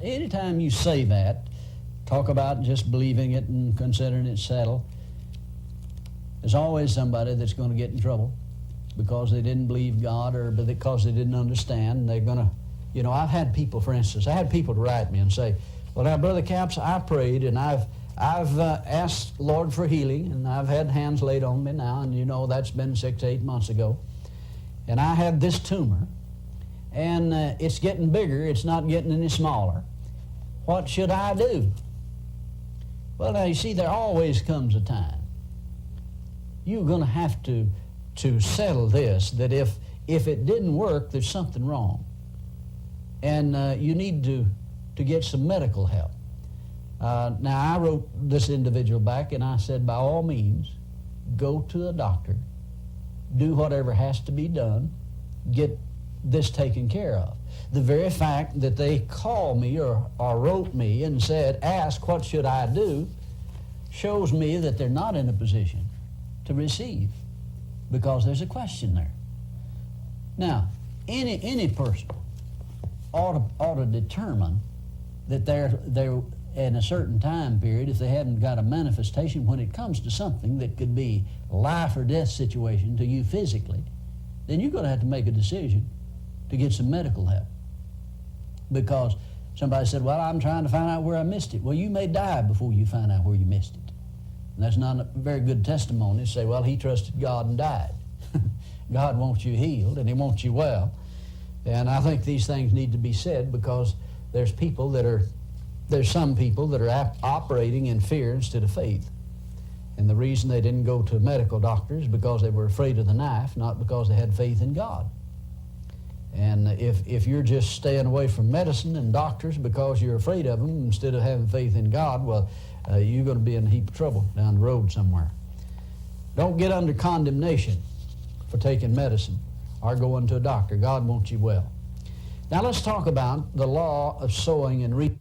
anytime you say that, talk about just believing it and considering it settled, there's always somebody that's going to get in trouble because they didn't believe God or because they didn't understand. They're going to, I've had people, for instance, I had people to write me and say, well, now, Brother Capps, I prayed and I've asked Lord for healing, and I've had hands laid on me now, and that's been 6 to 8 months ago. And I had this tumor, and it's getting bigger. It's not getting any smaller. What should I do? Well, now, you see, there always comes a time. You're going to have to settle this, that if it didn't work, there's something wrong. And you need to get some medical help. Now, I wrote this individual back, and I said, by all means, go to a doctor, do whatever has to be done, get this taken care of. The very fact that they called me or wrote me and said, ask, what should I do, shows me that they're not in a position to receive, because there's a question there. Now, any person ought to determine that they're in a certain time period, if they haven't got a manifestation when it comes to something that could be life or death situation to you physically, then you're going to have to make a decision to get some medical help. Because somebody said, well, I'm trying to find out where I missed it. Well, you may die before you find out where you missed it. And that's not a very good testimony to say, well, he trusted God and died. God wants you healed, and he wants you well. And I think these things need to be said, because there's some people that are operating in fear instead of faith. And the reason they didn't go to medical doctors is because they were afraid of the knife, not because they had faith in God. And if you're just staying away from medicine and doctors because you're afraid of them instead of having faith in God, well, you're going to be in a heap of trouble down the road somewhere. Don't get under condemnation for taking medicine or going to a doctor. God wants you well. Now let's talk about the law of sowing and reaping.